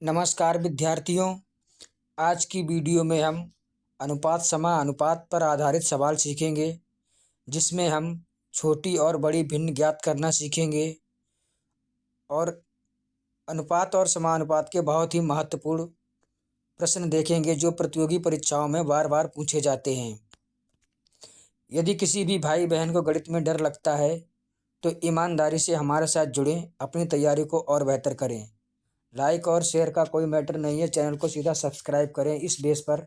नमस्कार विद्यार्थियों। आज की वीडियो में हम अनुपात समानुपात पर आधारित सवाल सीखेंगे, जिसमें हम छोटी और बड़ी भिन्न ज्ञात करना सीखेंगे और अनुपात और समानुपात के बहुत ही महत्वपूर्ण प्रश्न देखेंगे जो प्रतियोगी परीक्षाओं में बार बार पूछे जाते हैं। यदि किसी भी भाई बहन को गणित में डर लगता है तो ईमानदारी से हमारे साथ जुड़ें, अपनी तैयारी को और बेहतर करें। लाइक और शेयर का कोई मैटर नहीं है, चैनल को सीधा सब्सक्राइब करें इस बेस पर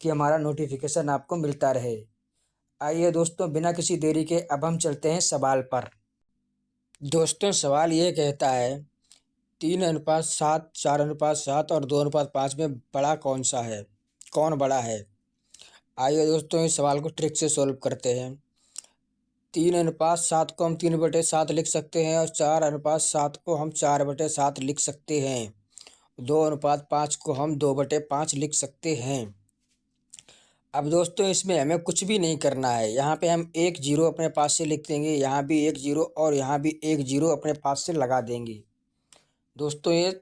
कि हमारा नोटिफिकेशन आपको मिलता रहे। आइए दोस्तों, बिना किसी देरी के अब हम चलते हैं सवाल पर। दोस्तों, सवाल ये कहता है 3:7, 4:7 और 2:5 में बड़ा कौन सा है, कौन बड़ा है। आइए दोस्तों, इस सवाल को ट्रिक से सॉल्व करते हैं। 3:7 को हम 3/7 लिख सकते हैं और 4:7 को हम 4/7 लिख सकते हैं। 2:5 को हम 2/5 लिख सकते हैं। अब दोस्तों, इसमें हमें कुछ भी नहीं करना है। यहाँ पे हम एक जीरो अपने पास से लिख देंगे, यहाँ भी एक जीरो और यहाँ भी एक जीरो अपने पास से लगा देंगे। दोस्तों, ये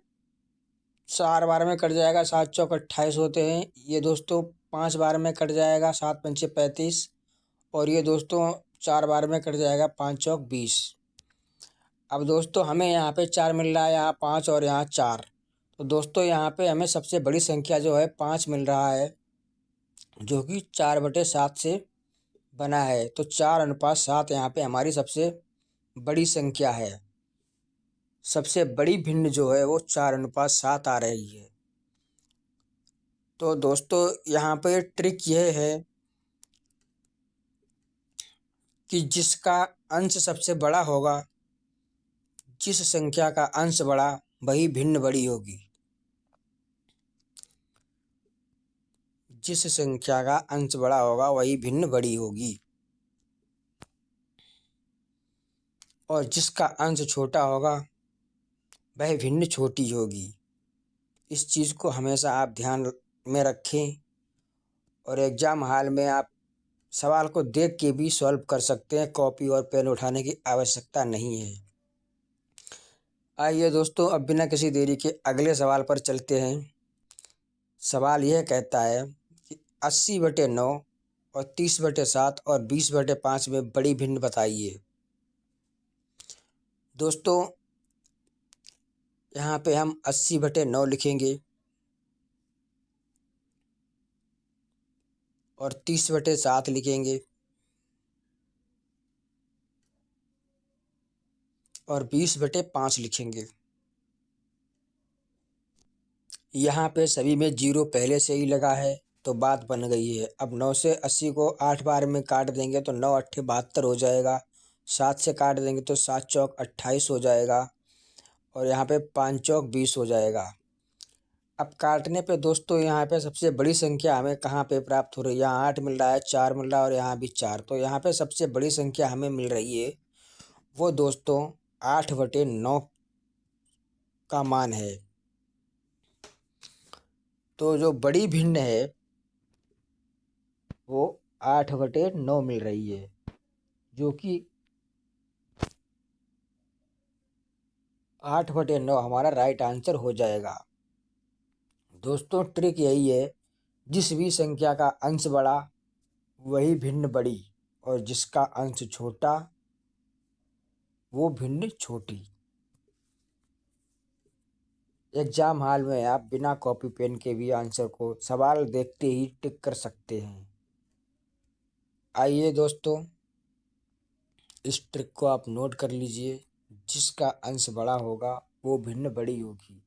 4 बार में कट जाएगा, 7 चौक 28 होते हैं। ये दोस्तों 5 बार में कट जाएगा, 7 पंचे 35। और ये दोस्तों 4 बार में कट जाएगा, 5 चौक 20। अब दोस्तों, हमें यहाँ पे 4 मिल रहा है, यहाँ 5 और यहाँ 4। तो दोस्तों, यहाँ पे हमें सबसे बड़ी संख्या जो है 5 मिल रहा है, जो कि 4/7 से बना है। तो 4:7 यहाँ पे हमारी सबसे बड़ी संख्या है। सबसे बड़ी भिन्न जो है वो 4:7 आ रही है। तो दोस्तों, यहाँ पे ट्रिक यह है कि जिसका अंश सबसे बड़ा होगा, जिस संख्या का अंश बड़ा, वही भिन्न बड़ी होगी। जिस संख्या का अंश बड़ा होगा वही भिन्न बड़ी होगी, और जिसका अंश छोटा होगा वह भिन्न छोटी होगी। इस चीज़ को हमेशा आप ध्यान में रखें और एग्ज़ाम हॉल में आप सवाल को देख के भी सॉल्व कर सकते हैं। कॉपी और पेन उठाने की आवश्यकता नहीं है। आइए दोस्तों, अब बिना किसी देरी के अगले सवाल पर चलते हैं। सवाल यह कहता है कि 80/9 और 30/7 और 20/5 में बड़ी भिन्न बताइए। दोस्तों, यहाँ पे हम 80/9 लिखेंगे और 30/7 लिखेंगे और 20/5 लिखेंगे। यहाँ पे सभी में जीरो पहले से ही लगा है, तो बात बन गई है। अब 9 से 80 को 8 बार में काट देंगे तो 9 8 72 हो जाएगा। 7 से काट देंगे तो 7 चौक 28 हो जाएगा और यहाँ पे 5 चौक 20 हो जाएगा। अब काटने पे दोस्तों, यहाँ पे सबसे बड़ी संख्या हमें कहाँ पे प्राप्त हो रही है। यहाँ 8 मिल रहा है, 4 मिल रहा है और यहाँ भी 4। तो यहाँ पे सबसे बड़ी संख्या हमें मिल रही है वो दोस्तों 8/9 का मान है। तो जो बड़ी भिन्न है वो 8/9 मिल रही है, जो कि 8/9 हमारा राइट आंसर हो जाएगा। दोस्तों, ट्रिक यही है, जिस भी संख्या का अंश बड़ा वही भिन्न बड़ी, और जिसका अंश छोटा वो भिन्न छोटी। एग्जाम हॉल में आप बिना कॉपी पेन के भी आंसर को सवाल देखते ही टिक कर सकते हैं। आइए दोस्तों, इस ट्रिक को आप नोट कर लीजिए। जिसका अंश बड़ा होगा वो भिन्न बड़ी होगी।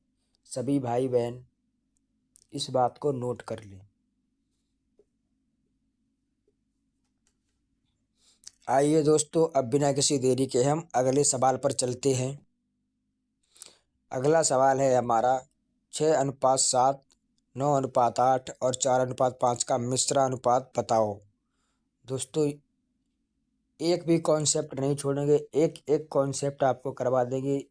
सभी भाई बहन इस बात को नोट कर लें। आइए दोस्तों, अब बिना किसी देरी के हम अगले सवाल पर चलते हैं। अगला सवाल है हमारा 6:7, 9:8 और 4:5 का मिश्र अनुपात बताओ। दोस्तों, एक भी कॉन्सेप्ट नहीं छोड़ेंगे, एक एक कॉन्सेप्ट आपको करवा देंगे।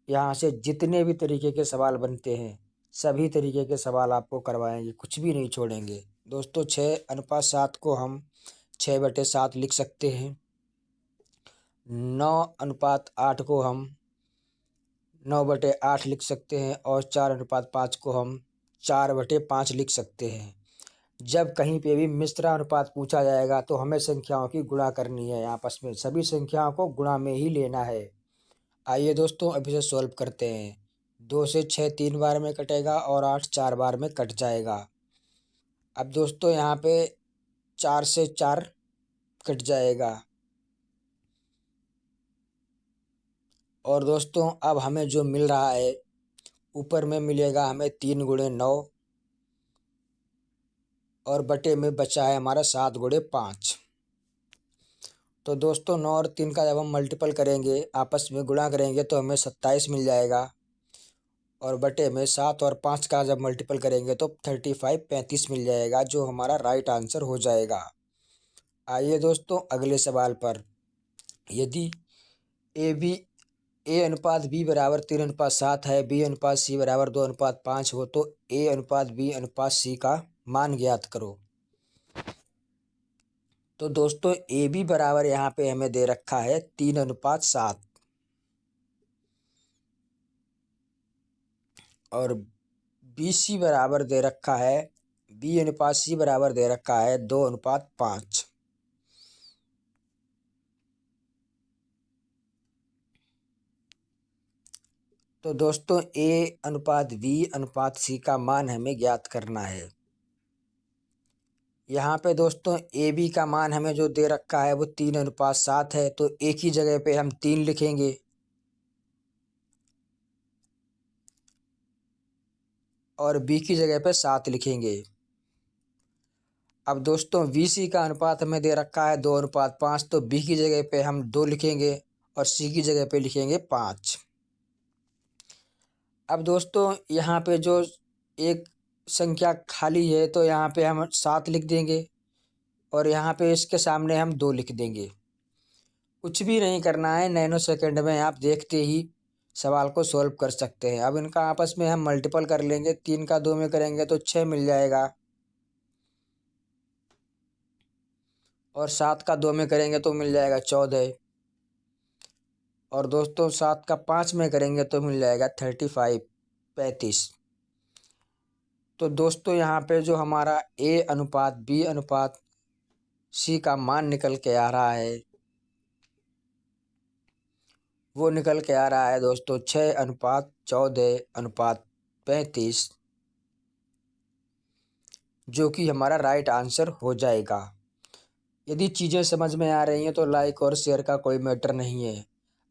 यहाँ से जितने भी तरीके के सवाल बनते हैं सभी तरीके के सवाल आपको करवाएंगे, कुछ भी नहीं छोड़ेंगे। दोस्तों, 6:7 को हम 6/7 लिख सकते हैं। 9:8 को हम 9/8 लिख सकते हैं और 4:5 को हम 4/5 लिख सकते हैं। जब कहीं पे भी मिश्र अनुपात पूछा जाएगा तो हमें संख्याओं की गुणा करनी है, आपस में सभी संख्याओं को गुणा में ही लेना है। आइए दोस्तों अब इसे सॉल्व करते हैं। 2 से 6 3 बार में कटेगा और 8 4 बार में कट जाएगा। अब दोस्तों यहाँ पे 4 से 4 कट जाएगा और दोस्तों अब हमें जो मिल रहा है ऊपर में मिलेगा हमें 3 गुणे 9 और बटे में बचा है हमारा 7 गुणे 5। तो दोस्तों 9 और 3 का जब हम मल्टीपल करेंगे, आपस में गुणा करेंगे तो हमें 27 मिल जाएगा और बटे में 7 और 5 का जब मल्टीपल करेंगे तो 35 मिल जाएगा, जो हमारा राइट आंसर हो जाएगा। आइए दोस्तों अगले सवाल पर। यदि ए अनुपात बी बराबर 3:7 है, बी अनुपात सी बराबर 2:5 हो तो ए अनुपात बी अनुपात सी का मान ज्ञात करो। तो दोस्तों ए बी बराबर यहाँ पे हमें दे रखा है 3:7 और बी सी बराबर दे रखा है, बी अनुपात सी बराबर दे रखा है 2:5। तो दोस्तों ए अनुपात बी अनुपात सी का मान हमें ज्ञात करना है। यहाँ पे दोस्तों ए बी का मान हमें जो दे रखा है वो 3:7 है, तो ए की जगह पे हम 3 लिखेंगे और बी की जगह पे 7 लिखेंगे। अब दोस्तों बी सी का अनुपात हमें दे रखा है 2:5, तो बी की जगह पे हम 2 लिखेंगे और सी की जगह पे लिखेंगे 5। अब दोस्तों यहाँ पे जो एक संख्या खाली है तो यहाँ पे हम 7 लिख देंगे और यहाँ पे इसके सामने हम 2 लिख देंगे। कुछ भी नहीं करना है, नैनो सेकंड में आप देखते ही सवाल को सॉल्व कर सकते हैं। अब इनका आपस में हम मल्टीपल कर लेंगे, 3 का 2 में करेंगे तो 6 मिल जाएगा और 7 का 2 में करेंगे तो मिल जाएगा 14 और दोस्तों 7 का 5 में करेंगे तो मिल जाएगा 35। तो दोस्तों यहाँ पे जो हमारा ए अनुपात बी अनुपात सी का मान निकल के आ रहा है वो निकल के आ रहा है दोस्तों 6:14:35, जो कि हमारा राइट आंसर हो जाएगा। यदि चीज़ें समझ में आ रही हैं तो लाइक और शेयर का कोई मैटर नहीं है।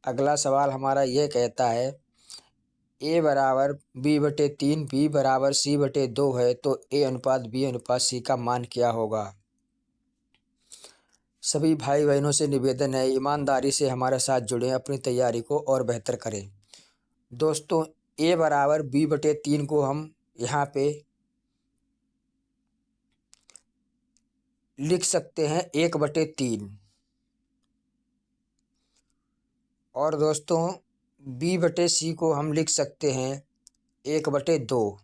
अगला सवाल हमारा यह कहता है ए बराबर b/3 बी बराबर c/2 है तो ए अनुपात बी अनुपात सी का मान क्या होगा। सभी भाई बहनों से निवेदन है ईमानदारी से हमारे साथ जुड़ें, अपनी तैयारी को और बेहतर करें। दोस्तों ए बराबर b/3 को हम यहाँ पे लिख सकते हैं 1/3 और दोस्तों b/c को हम लिख सकते हैं 1/2।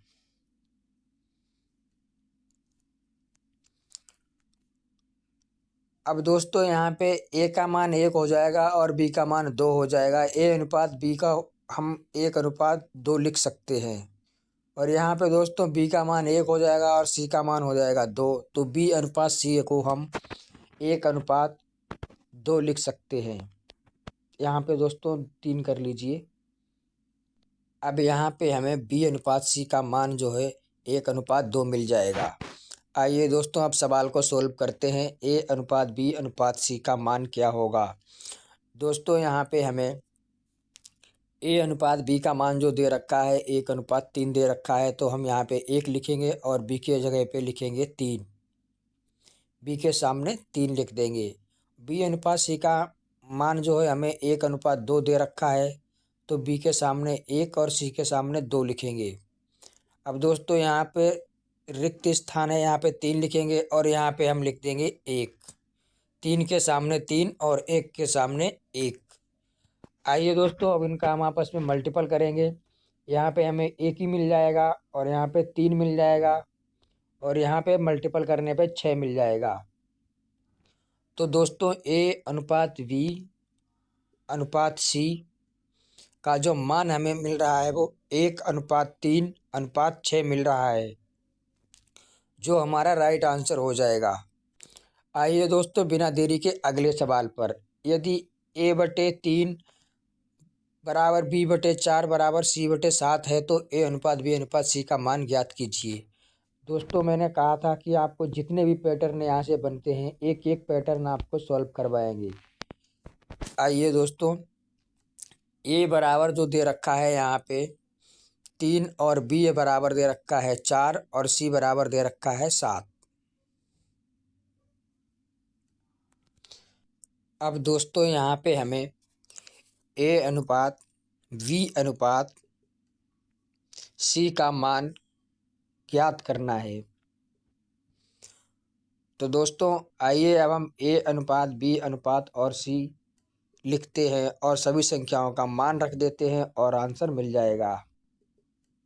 अब दोस्तों यहाँ पे ए का मान 1 हो जाएगा और बी का मान 2 हो जाएगा। ए अनुपात बी का हम 1:2 लिख सकते हैं और यहाँ पे दोस्तों बी का मान 1 हो जाएगा और सी का मान हो जाएगा 2, तो बी अनुपात सी को हम 1:2 लिख सकते हैं। यहाँ पे दोस्तों 3 कर लीजिए। अब यहाँ पे हमें बी अनुपात सी का मान जो है 1:2 मिल जाएगा। आइए दोस्तों अब सवाल को सोल्व करते हैं। ए अनुपात बी अनुपात सी का मान क्या होगा। दोस्तों यहाँ पे हमें ए अनुपात बी का मान जो दे रखा है 1:3 दे रखा है, तो हम यहाँ पे 1 लिखेंगे और बी के जगह पे लिखेंगे 3, बी के सामने 3 लिख देंगे। बी अनुपात सी का मान जो है हमें 1:2 दे रखा है, तो बी के सामने 1 और सी के सामने 2 लिखेंगे। अब दोस्तों यहाँ पे रिक्त स्थान है, यहाँ पे 3 लिखेंगे और यहाँ पे हम लिख देंगे 1, 3 के सामने 3 और 1 के सामने 1। आइए दोस्तों अब इनका हम आपस में मल्टीपल करेंगे। यहाँ पे हमें 1 ही मिल जाएगा और यहाँ पे 3 मिल जाएगा और यहाँ पे मल्टीपल करने पे 6 मिल जाएगा। तो दोस्तों ए अनुपात बी अनुपात सी का जो मान हमें मिल रहा है वो 1:3:6 मिल रहा है, जो हमारा राइट आंसर हो जाएगा। आइए दोस्तों बिना देरी के अगले सवाल पर। यदि A/3 बराबर B/4 बराबर C/7 है तो A:B/C का मान ज्ञात कीजिए। दोस्तों मैंने कहा था कि आपको जितने भी पैटर्न यहाँ से बनते हैं एक एक पैटर्न आपको सॉल्व करवाएंगे। आइए दोस्तों, A बराबर जो दे रखा है यहाँ पे 3 और B बराबर दे रखा है 4 और C बराबर दे रखा है 7। अब दोस्तों यहाँ पे हमें A/V/C का मान ज्ञात करना है। तो दोस्तों आइए अब हम A/B और C लिखते हैं और सभी संख्याओं का मान रख देते हैं और आंसर मिल जाएगा।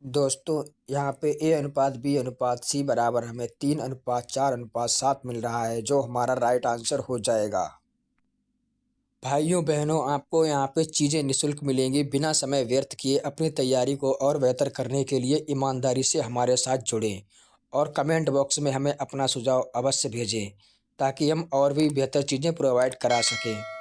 दोस्तों यहाँ पे A/B/C बराबर हमें 3:4:7 मिल रहा है, जो हमारा राइट आंसर हो जाएगा। भाइयों बहनों, आपको यहाँ पे चीज़ें निःशुल्क मिलेंगी। बिना समय व्यर्थ किए अपनी तैयारी को और बेहतर करने के लिए ईमानदारी से हमारे साथ जुड़ें और कमेंट बॉक्स में हमें अपना सुझाव अवश्य भेजें, ताकि हम और भी बेहतर चीज़ें प्रोवाइड करा सकें।